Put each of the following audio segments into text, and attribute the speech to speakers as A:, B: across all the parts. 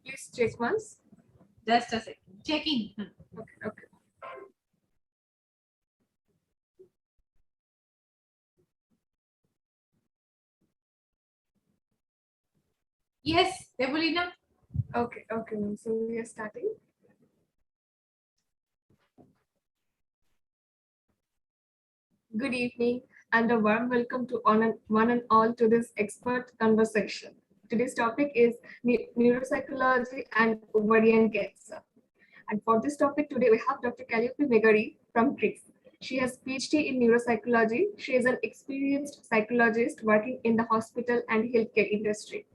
A: Please check once.
B: Just a second. Checking.
A: Okay, okay.
B: Yes, Debolina.
A: Okay, okay, ma'am. So we are starting. Good evening and a warm welcome to one and all to this expert conversation. Today's topic is neuropsychology and ovarian cancer. And for this topic today, we have Dr. Kalliopi Megari from Greece. She has PhD in neuropsychology. She is an experienced psychologist working in the hospital and healthcare industry.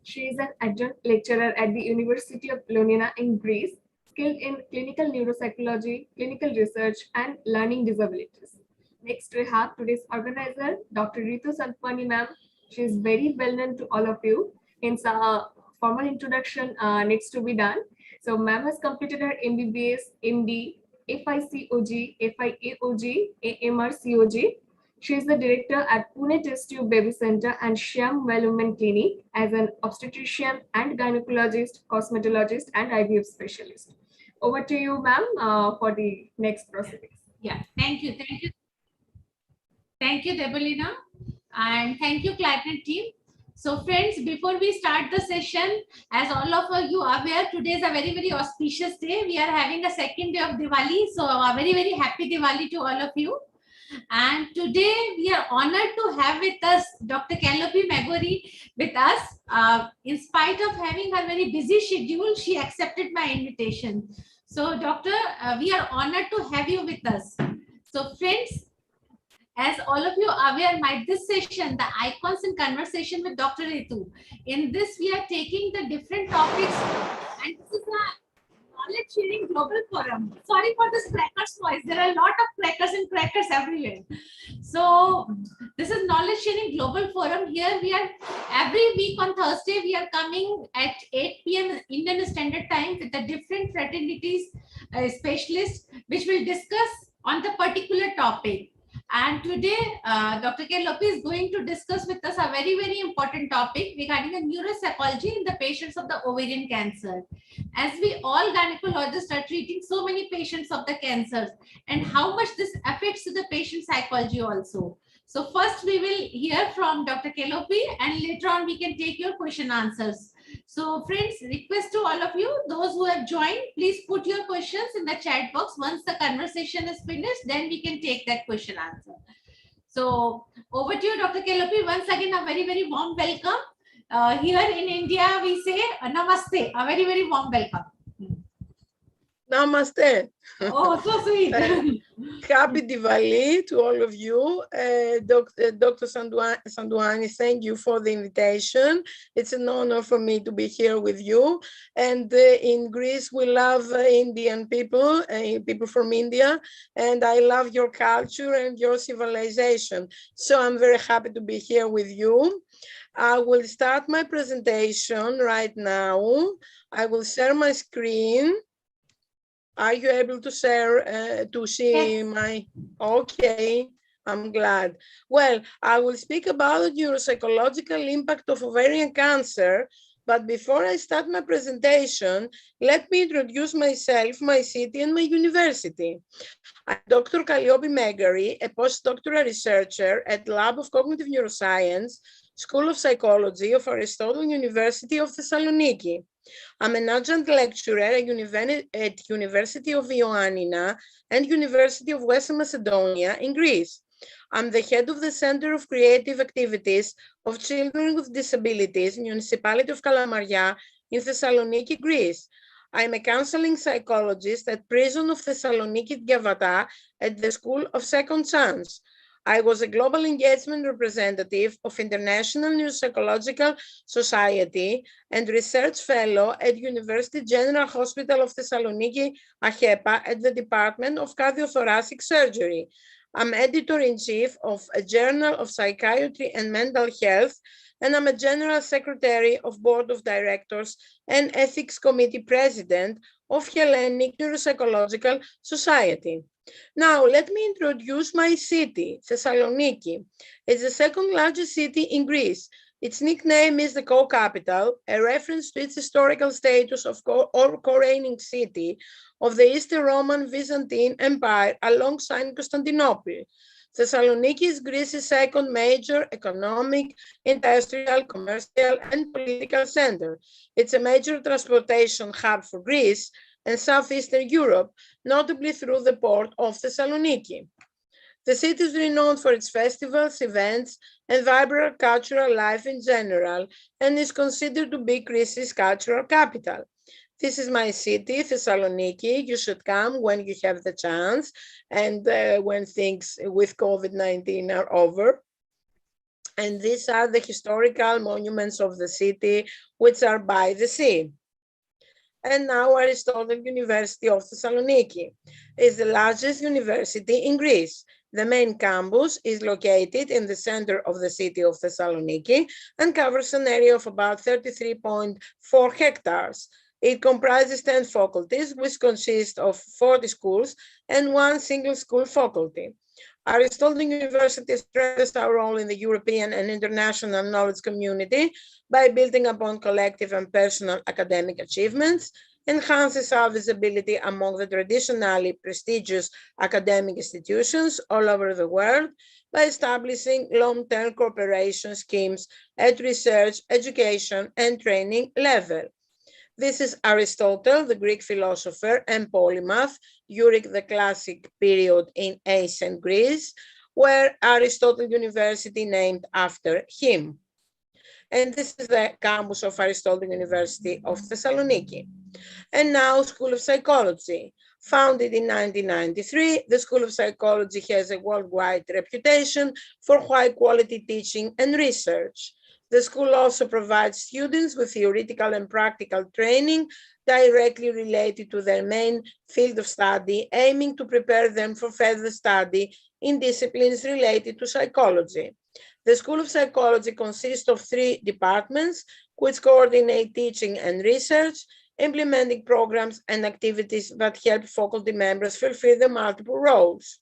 A: She is an adjunct lecturer at the University of Ioannina in Greece, skilled in clinical neuropsychology, clinical research, and learning disabilities. Next, we have today's organizer, Dr. Ritu Santwani ma'am. She is very well known to all of you. Hence, formal introduction needs to be done. So, ma'am has completed her MBBS, MD, FICOG, FIAOG, AMRCOG. She is the director at Pune Test Tube Baby Center and Shyam Women Clinic as an obstetrician and gynecologist, cosmetologist, and IVF specialist. Over to you, ma'am, for the next proceedings.
B: Yeah, thank you. Thank you. Thank you, Debolina. And thank you, Clarinet team. So friends, before we start the session, as all of you are aware, today is a very, very auspicious day. We are having a second day of Diwali. So a very, very happy Diwali to all of you. And today we are honored to have with us Dr. Kalliopi Megari with us. In spite of having her very busy schedule, she accepted my invitation. So Doctor, we are honored to have you with us. So friends, as all of you are aware, this session, the icons in conversation with Dr. Ritu. In this, we are taking the different topics, and this is a knowledge sharing global forum. Sorry for this crackers noise. There are a lot of crackers and crackers everywhere. So this is knowledge sharing global forum. Here we are every week on Thursday. We are coming at 8 p.m. Indian Standard Time with the different fraternities specialists, which will discuss on the particular topic. And today, Dr. Kalliopi is going to discuss with us a very, very important topic regarding the neuropsychology in the patients of the ovarian cancer. As we all gynecologists are treating so many patients of the cancers, and how much this affects the patient psychology also. So first we will hear from Dr. Kalliopi, and later on we can take your question answers. So friends, request to all of you, those who have joined, please put your questions in the chat box. Once the conversation is finished, then we can take that question answer. So over to you, Dr. Kalliopi. Once again, a very, very warm welcome. Here in India, we say namaste, a very, very warm welcome.
C: Namaste.
B: Oh, so sweet.
C: Happy Diwali to all of you. Dr. Santwani, thank you for the invitation. It's an honor for me to be here with you. And in Greece, we love Indian people, people from India, and I love your culture and your civilization. So I'm very happy to be here with you. I will start my presentation right now. I will share my screen. Are you able to share, to see
B: Yes.
C: my, okay, I'm glad. Well, I will speak about the neuropsychological impact of ovarian cancer, but before I start my presentation, let me introduce myself, my city, and my university. I'm Dr. Kalliopi Megari, a postdoctoral researcher at Lab of Cognitive Neuroscience, School of Psychology of Aristotle University of Thessaloniki. I'm an adjunct lecturer at University of Ioannina and University of Western Macedonia in Greece. I'm the head of the Center of Creative Activities of Children with Disabilities in the Municipality of Kalamaria in Thessaloniki, Greece. I'm a counseling psychologist at Prison of Thessaloniki Gavata at the School of Second Chance. I was a global engagement representative of International Neuropsychological Society and research fellow at University General Hospital of Thessaloniki, AHEPA, at the Department of Cardiothoracic Surgery. I'm editor-in-chief of a Journal of Psychiatry and Mental Health, and I'm a General Secretary of Board of Directors and Ethics Committee President of Hellenic Neuropsychological Society. Now, let me introduce my city, Thessaloniki. It's the second largest city in Greece. Its nickname is the co-capital, a reference to its historical status of co-reigning city of the Eastern Roman Byzantine Empire alongside Constantinople. Thessaloniki is Greece's second major economic, industrial, commercial, and political center. It's a major transportation hub for Greece and Southeastern Europe, notably through the port of Thessaloniki. The city is renowned for its festivals, events, and vibrant cultural life in general, and is considered to be Greece's cultural capital. This is my city, Thessaloniki. You should come when you have the chance and when things with COVID-19 are over. And these are the historical monuments of the city, which are by the sea. And now Aristotle University of Thessaloniki is the largest university in Greece. The main campus is located in the center of the city of Thessaloniki and covers an area of about 33.4 hectares. It comprises 10 faculties, which consist of 40 schools and one single school faculty. Aristotle University stresses our role in the European and international knowledge community by building upon collective and personal academic achievements, enhances our visibility among the traditionally prestigious academic institutions all over the world by establishing long-term cooperation schemes at research, education, and training level. This is Aristotle, the Greek philosopher and polymath during the classic period in ancient Greece, where Aristotle University named after him. And this is the campus of Aristotle University of Thessaloniki. And now School of Psychology. Founded in 1993, the School of Psychology has a worldwide reputation for high quality teaching and research. The school also provides students with theoretical and practical training directly related to their main field of study, aiming to prepare them for further study in disciplines related to psychology. The School of Psychology consists of 3 departments, which coordinate teaching and research, implementing programs and activities that help faculty members fulfill their multiple roles.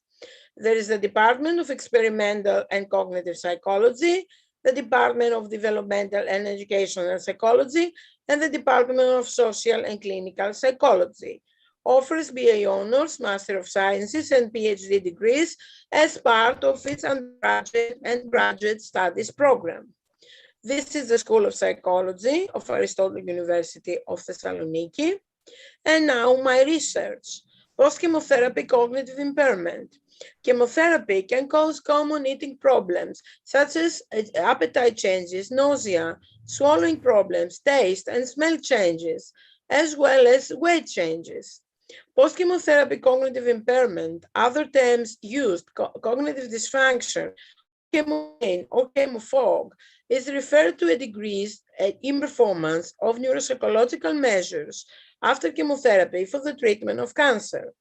C: There is the Department of Experimental and Cognitive Psychology, the Department of Developmental and Educational Psychology, and the Department of Social and Clinical Psychology. Offers BA Honors, Master of Sciences, and PhD degrees as part of its undergraduate and graduate studies program. This is the School of Psychology of Aristotle University of Thessaloniki. And now my research. Post-chemotherapy cognitive impairment. Chemotherapy can cause common eating problems such as appetite changes, nausea, swallowing problems, taste and smell changes, as well as weight changes. Post-chemotherapy cognitive impairment, other terms used, cognitive dysfunction, chemopain or chemofog, is referred to a decrease in performance of neuropsychological measures after chemotherapy for the treatment of cancer.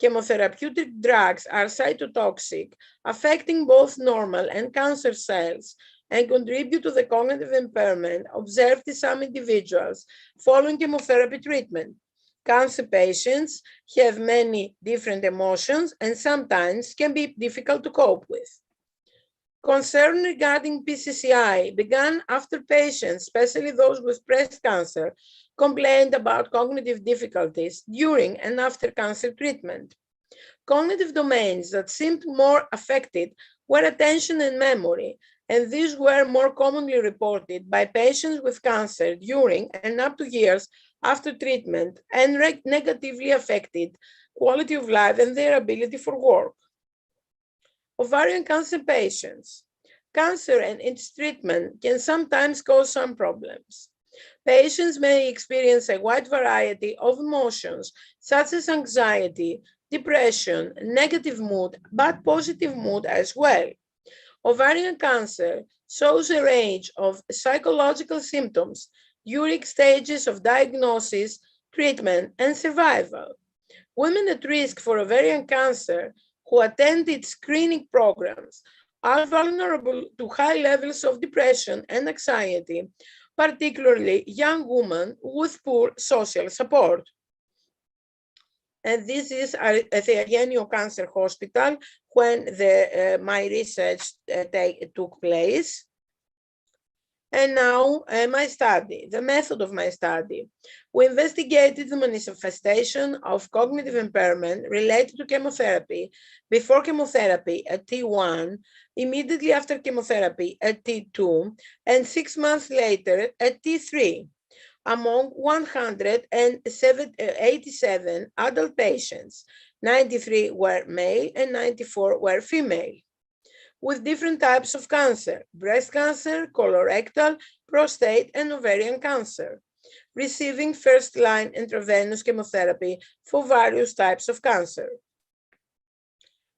C: Chemotherapeutic drugs are cytotoxic, affecting both normal and cancer cells, and contribute to the cognitive impairment observed in some individuals following chemotherapy treatment. Cancer patients have many different emotions and sometimes can be difficult to cope with. Concern regarding PCCI began after patients, especially those with breast cancer, complained about cognitive difficulties during and after cancer treatment. Cognitive domains that seemed more affected were attention and memory, and these were more commonly reported by patients with cancer during and up to years after treatment and negatively affected quality of life and their ability for work. Ovarian cancer patients. Cancer and its treatment can sometimes cause some problems. Patients may experience a wide variety of emotions, such as anxiety, depression, negative mood, but positive mood as well. Ovarian cancer shows a range of psychological symptoms during stages of diagnosis, treatment, and survival. Women at risk for ovarian cancer who attended screening programs are vulnerable to high levels of depression and anxiety, particularly young women with poor social support. And this is at the Agenio Cancer Hospital when my research took place. And now my study, the method of my study. We investigated the manifestation of cognitive impairment related to chemotherapy before chemotherapy at T1, immediately after chemotherapy at T2, and 6 months later at T3 among 187 adult patients. 93 were male and 94 were female, with different types of cancer: breast cancer, colorectal, prostate, and ovarian cancer, receiving first-line intravenous chemotherapy for various types of cancer.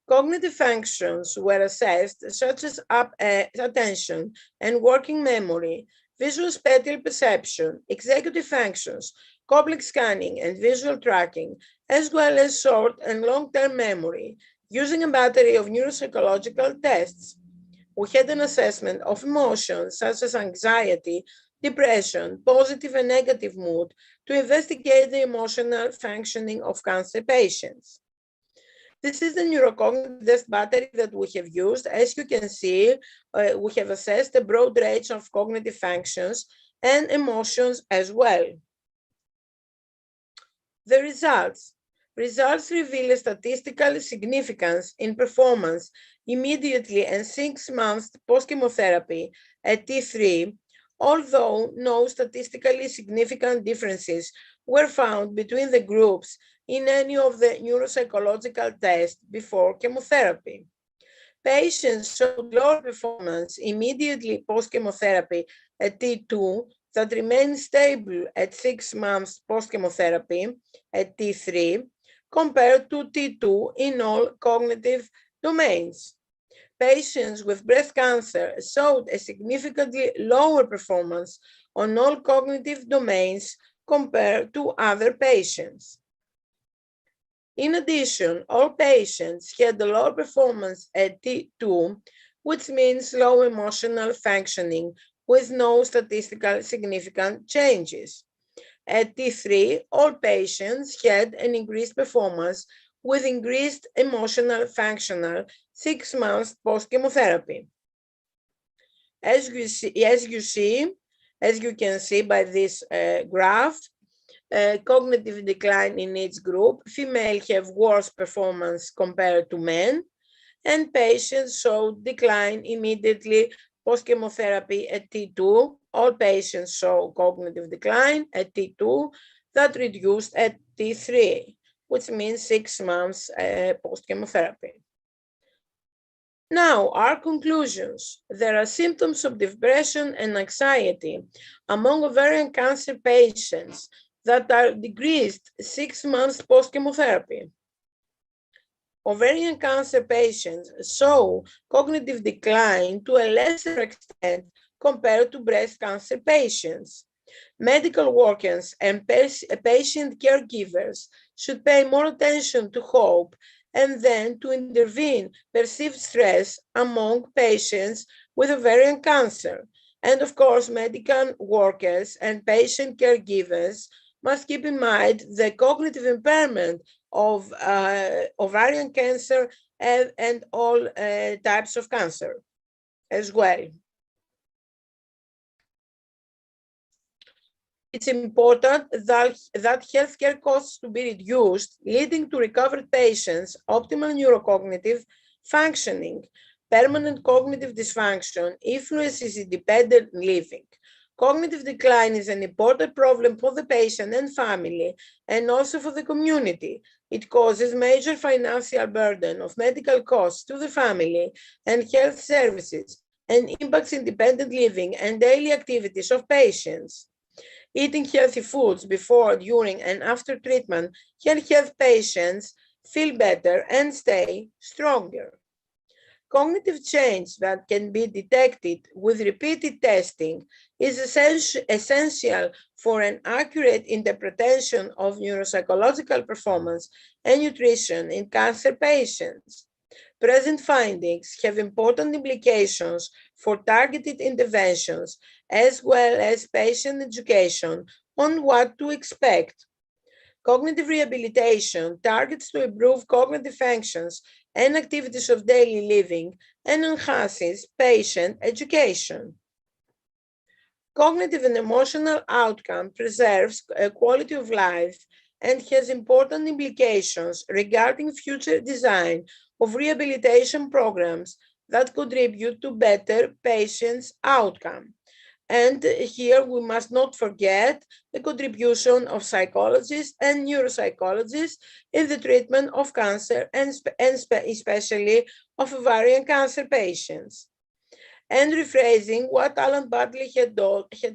C: Cognitive functions were assessed, such as attention and working memory, visual spatial perception, executive functions, complex scanning, and visual tracking, as well as short and long-term memory, using a battery of neuropsychological tests. We had an assessment of emotions such as anxiety, depression, positive and negative mood, to investigate the emotional functioning of cancer patients. This is the neurocognitive test battery that we have used. As you can see, we have assessed a broad range of cognitive functions and emotions as well. The results. Results reveal a statistical significance in performance immediately and 6 months post-chemotherapy at T3, although no statistically significant differences were found between the groups in any of the neuropsychological tests before chemotherapy. Patients showed lower performance immediately post-chemotherapy at T2 that remained stable at 6 months post-chemotherapy at T3 compared to T2 in all cognitive domains. Patients with breast cancer showed a significantly lower performance on all cognitive domains compared to other patients. In addition, all patients had a low performance at T2, which means low emotional functioning with no statistical significant changes. At T3, all patients had an increased performance with increased emotional functional 6 months post-chemotherapy. As you can see by this graph, cognitive decline in each group. Female have worse performance compared to men, and patients showed decline immediately post-chemotherapy at T2. All patients show cognitive decline at T2 that reduced at T3, which means 6 months post-chemotherapy. Now, our conclusions. There are symptoms of depression and anxiety among ovarian cancer patients that are decreased 6 months post-chemotherapy. Ovarian cancer patients show cognitive decline to a lesser extent compared to breast cancer patients. Medical workers and patient caregivers should pay more attention to hope and then to intervene perceived stress among patients with ovarian cancer. And of course, medical workers and patient caregivers must keep in mind the cognitive impairment of ovarian cancer and all types of cancer as well. It's important that healthcare costs to be reduced, leading to recovered patients, optimal neurocognitive functioning. Permanent cognitive dysfunction influences independent living. Cognitive decline is an important problem for the patient and family, and also for the community. It causes major financial burden of medical costs to the family and health services, and impacts independent living and daily activities of patients. Eating healthy foods before, during, and after treatment can help patients feel better and stay stronger. Cognitive change that can be detected with repeated testing is essential for an accurate interpretation of neuropsychological performance and nutrition in cancer patients. Present findings have important implications for targeted interventions as well as patient education on what to expect. Cognitive rehabilitation targets to improve cognitive functions and activities of daily living and enhances patient education. Cognitive and emotional outcome preserves a quality of life and has important implications regarding future design of rehabilitation programs that contribute to better patients' outcome. And here we must not forget the contribution of psychologists and neuropsychologists in the treatment of cancer and especially of ovarian cancer patients. And rephrasing what Alan Bartley had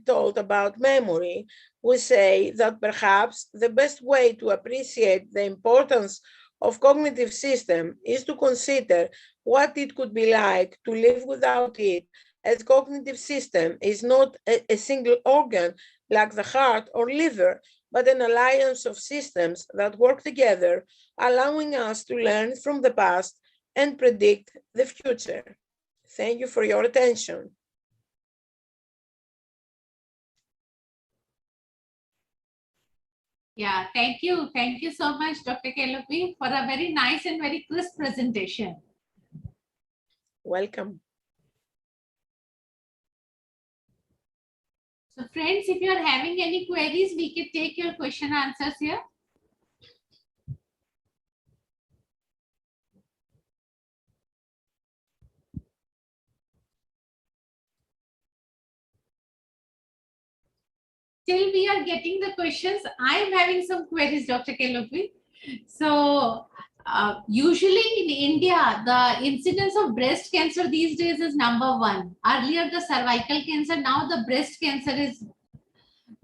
C: told about memory, we say that perhaps the best way to appreciate the importance of cognitive system is to consider what it could be like to live without it, as cognitive system is not a single organ like the heart or liver, but an alliance of systems that work together, allowing us to learn from the past and predict the future. Thank you for your attention.
B: Yeah, thank you. Thank you so much, Dr. Kalliopi, for a very nice and very crisp presentation.
C: Welcome.
B: So friends, if you are having any queries, we can take your question answers here. Till we are getting the questions, I am having some queries, Dr. Kalliopi. So usually in India, the incidence of breast cancer these days is #1. Earlier the cervical cancer, now the breast cancer is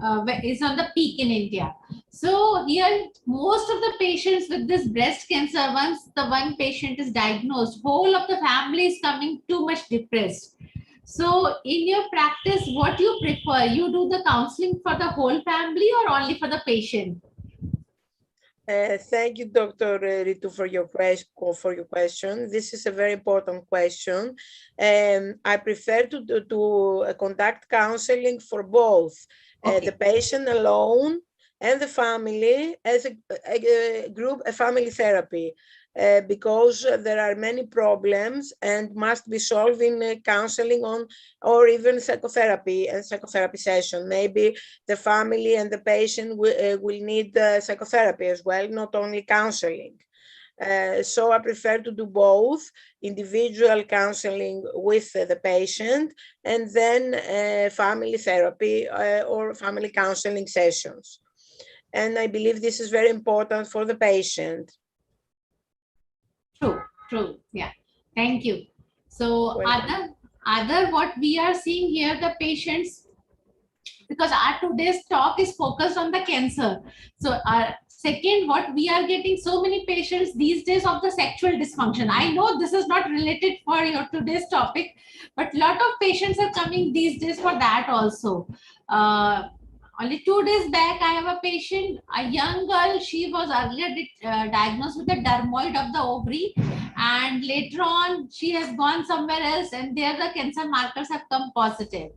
B: on the peak in India. So here, most of the patients with this breast cancer, once the one patient is diagnosed, whole of the family is coming too much depressed. So in your practice, what you prefer? You do the counseling for the whole family or only for the patient?
C: Thank you, Dr. Ritu, for your question. This is a very important question. I prefer to conduct counseling for both the patient alone and the family as a group, a family therapy. Because there are many problems and must be solved in counseling or even psychotherapy and psychotherapy session. Maybe the family and the patient will need psychotherapy as well, not only counseling. So I prefer to do both, individual counseling with the patient and then family therapy or family counseling sessions. And I believe this is very important for the patient.
B: True. Yeah. Thank you. So other what we are seeing here, the patients, because our today's talk is focused on the cancer. So second, what we are getting so many patients these days of the sexual dysfunction. I know this is not related for your today's topic, but lot of patients are coming these days for that also. Only 2 days back, I have a patient, a young girl. She was earlier diagnosed with a dermoid of the ovary, and later on she has gone somewhere else, and there the cancer markers have come positive.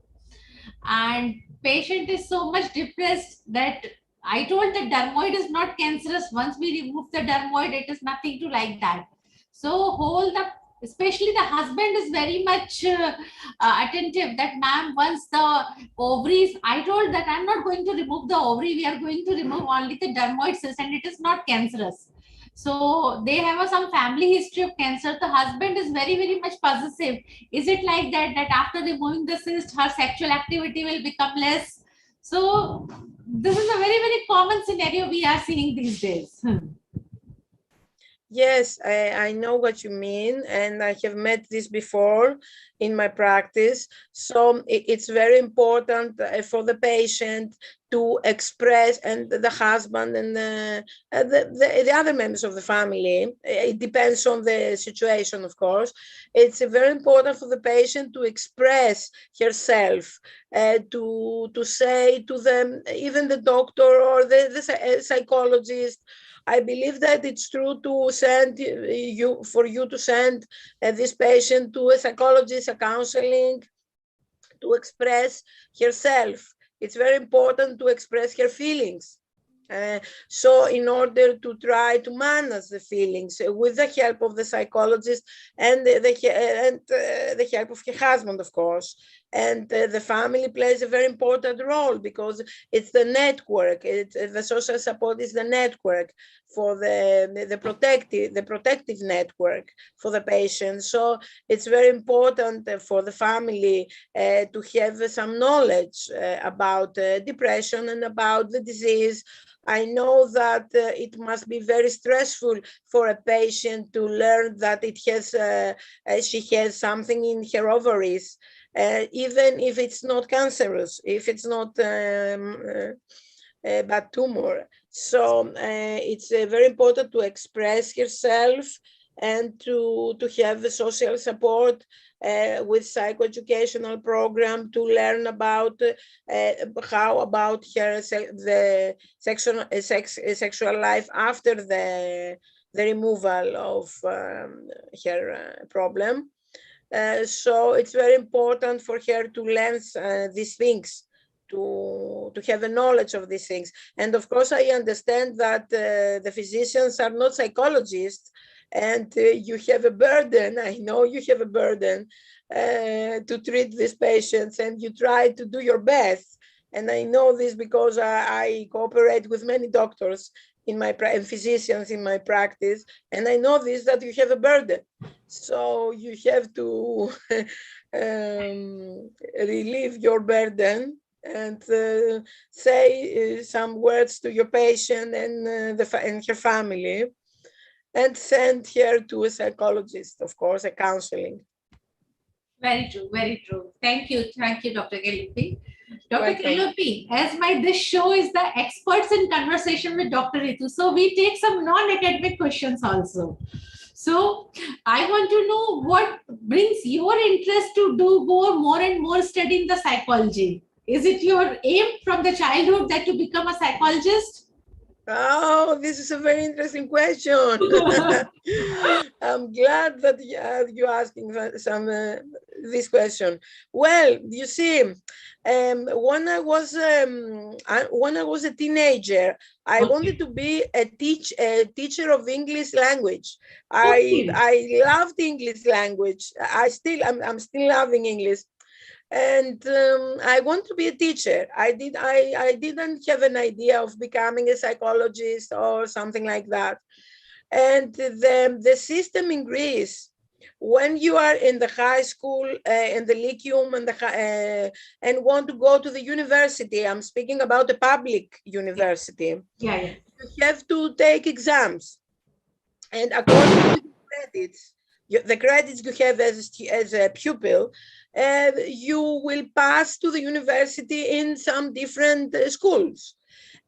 B: And patient is so much depressed that I told the dermoid is not cancerous. Once we remove the dermoid, it is nothing to like that. So especially the husband is very much attentive that, ma'am, once the ovaries, I told that I'm not going to remove the ovary, we are going to remove only the dermoid cyst and it is not cancerous. So they have some family history of cancer. The husband is very, very much possessive. Is it like that after removing the cyst, her sexual activity will become less? So this is a very, very common scenario we are seeing these days.
C: Yes, I know what you mean, and I have met this before in my practice. So it's very important for the patient to express, and the husband and the other members of the family. It depends on the situation, of course. It's very important for the patient to express herself, to say to them, even the doctor or the psychologist. I believe that it's true to send you to send this patient to a psychologist, a counseling, to express herself. It's very important to express her feelings. So in order to try to manage the feelings with the help of the psychologist and the help of her husband, of course, And the family plays a very important role because it's the network. The social support is the network for the protective network for the patient. So it's very important for the family to have some knowledge about depression and about the disease. I know that it must be very stressful for a patient to learn that she has something in her ovaries, even if it's not cancerous, if it's not bad tumor. So it's very important to express herself and to have the social support with psychoeducational program to learn about how about her the sexual life after the removal of her problem. So it's very important for her to learn these things, to have a knowledge of these things. And of course, I understand that the physicians are not psychologists, and you have a burden. I know you have a burden to treat these patients, and you try to do your best. And I know this because I cooperate with many doctors and physicians in my practice, and I know this, that you have a burden. So you have to relieve your burden and say some words to your patient and and her family, and send her to a psychologist, of course, a counseling.
B: Very true, very true. Thank you, Dr. Kalliopi. Dr.
C: Welcome.
B: Kalliopi, as this show is the experts in conversation with Dr. Ritu, so we take some non-academic questions also. So I want to know what brings your interest to do more and more studying the psychology. Is it your aim from the childhood that to become a psychologist?
C: Oh, this is a very interesting question. I'm glad that you're asking this question. Well, you see, when I was a teenager, I wanted to be a teacher of English language. I loved English language. I'm still loving English. And I want to be a teacher. I didn't have an idea of becoming a psychologist or something like that. And the system in Greece, when you are in the high school, in the Lyceum, and want to go to the university, I'm speaking about a public university.
B: Yeah.
C: You have to take exams, and according to the credits you have as a pupil, you will pass to the university in some different schools.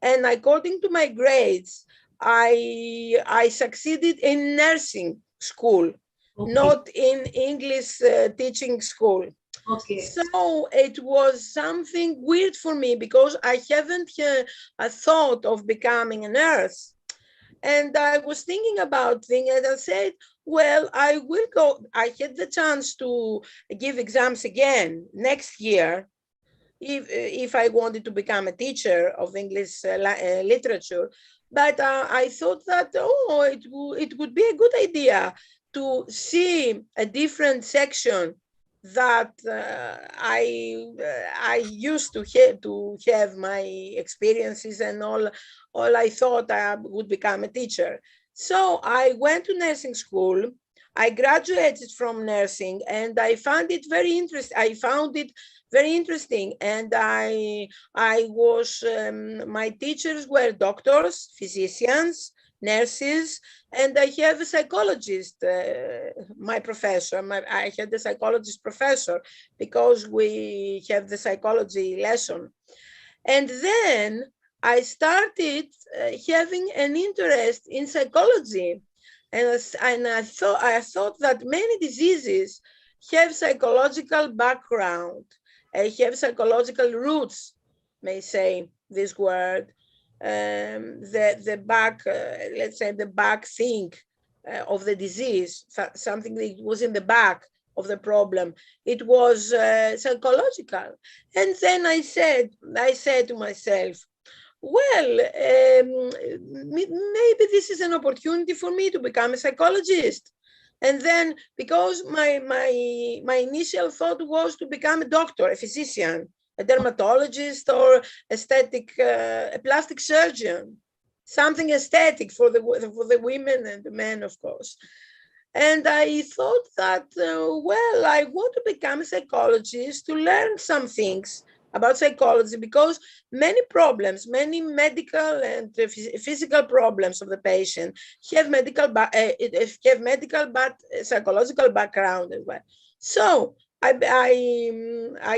C: And according to my grades, I succeeded in nursing school, not in English teaching school. So it was something weird for me because I haven't a thought of becoming a nurse. And I was thinking about things, and I said, well, I will go. I had the chance to give exams again next year if I wanted to become a teacher of English literature. But I thought that, it would be a good idea to see a different section that I used to have my experiences and all I thought I would become a teacher. So I went to nursing school. I graduated from nursing, and I found it very interesting. And my teachers were doctors, physicians, nurses, and I have a psychologist, my professor. I had a psychologist professor because we have the psychology lesson. And then I started having an interest in psychology. And I thought that many diseases have psychological background, have psychological roots, may say this word. The back, let's say the back thing of the disease, something that was in the back of the problem. It was psychological. And then I said to myself, well, maybe this is an opportunity for me to become a psychologist. And then because my initial thought was to become a doctor, a physician, a dermatologist, or a plastic surgeon, something aesthetic for the women and the men, of course. And I thought that, well, I want to become a psychologist to learn some things about psychology, because many problems, many medical and physical problems of the patient have medical but psychological background as well. So I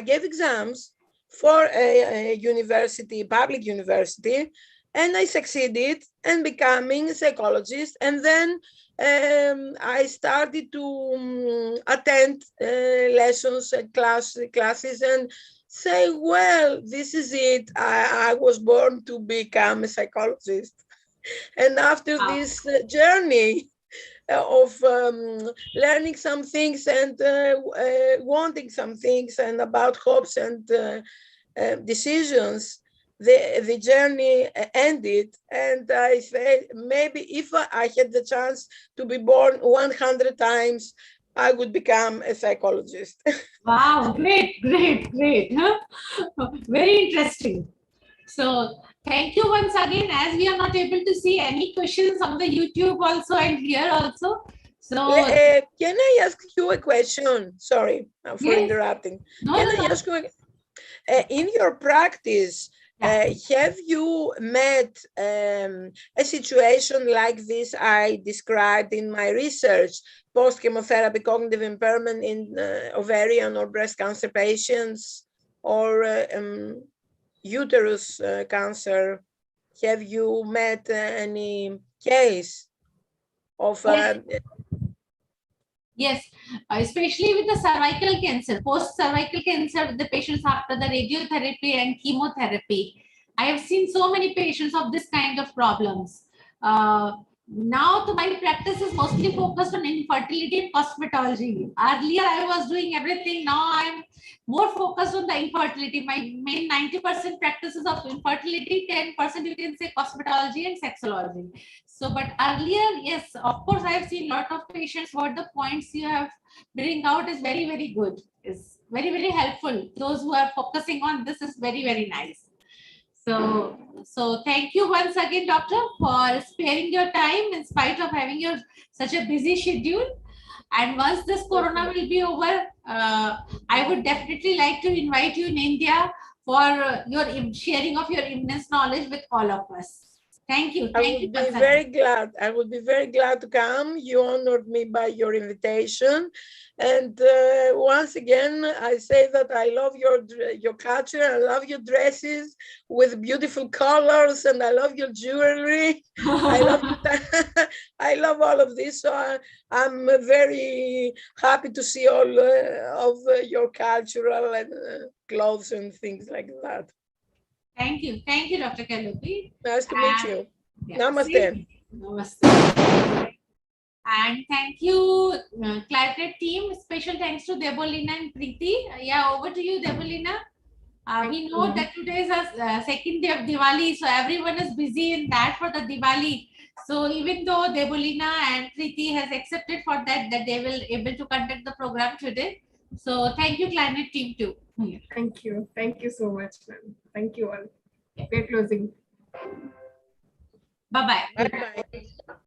C: gave exams for a university, public university, and I succeeded in becoming a psychologist. And then I started to attend lessons and classes and say, well, this is it. I was born to become a psychologist. And after this journey of learning some things and wanting some things and about hopes and decisions, the journey ended, and I said, maybe if I had the chance to be born 100 times, I would become a psychologist.
B: Wow, great, great, great. Huh? Very interesting. So thank you once again, as we are not able to see any questions on the YouTube also and here also. So
C: can I ask you a question? Sorry for
B: yes.
C: interrupting.
B: No,
C: Can
B: no,
C: I
B: no.
C: ask you, in your practice, have you met a situation like this I described in my research, post-chemotherapy cognitive impairment in ovarian or breast cancer patients, or uterus cancer? Have you met any case of
B: Yes, especially with the cervical cancer, post-cervical cancer, the patients after the radiotherapy and chemotherapy. I have seen so many patients of this kind of problems. Now my practice is mostly focused on infertility and cosmetology. Earlier I was doing everything. Now I'm more focused on the infertility. My main 90% practices of infertility, 10% you can say cosmetology and sexology. So, but earlier, yes, of course, I have seen a lot of patients. What the points you have bring out is very, very good. Is very, very helpful. Those who are focusing on this is very, very nice. So thank you once again, doctor, for sparing your time in spite of having your such a busy schedule. And once this corona will be over, I would definitely like to invite you in India for your sharing of your immense knowledge with all of us. Thank you.
C: I would be very glad. I would be very glad to come. You honored me by your invitation. And once again, I say that I love your culture. I love your dresses with beautiful colors, and I love your jewelry. I love all of this. So I'm very happy to see all of your cultural and clothes and things like that.
B: Thank you. Thank you, Dr. Kalliopi.
C: Nice to meet you.
B: Yeah,
C: Namaste.
B: Namaste. And thank you, Clarinet team. Special thanks to Debolina and Preeti. Yeah, over to you, Debolina. We know that today is a second day of Diwali, so everyone is busy in that for the Diwali. So even though Debolina and Preeti has accepted for that they will able to conduct the program today. So thank you, Clarinet team too.
A: Thank you. Thank you so much, ma'am. Thank you all. We're closing.
B: Bye-bye.
C: Bye-bye.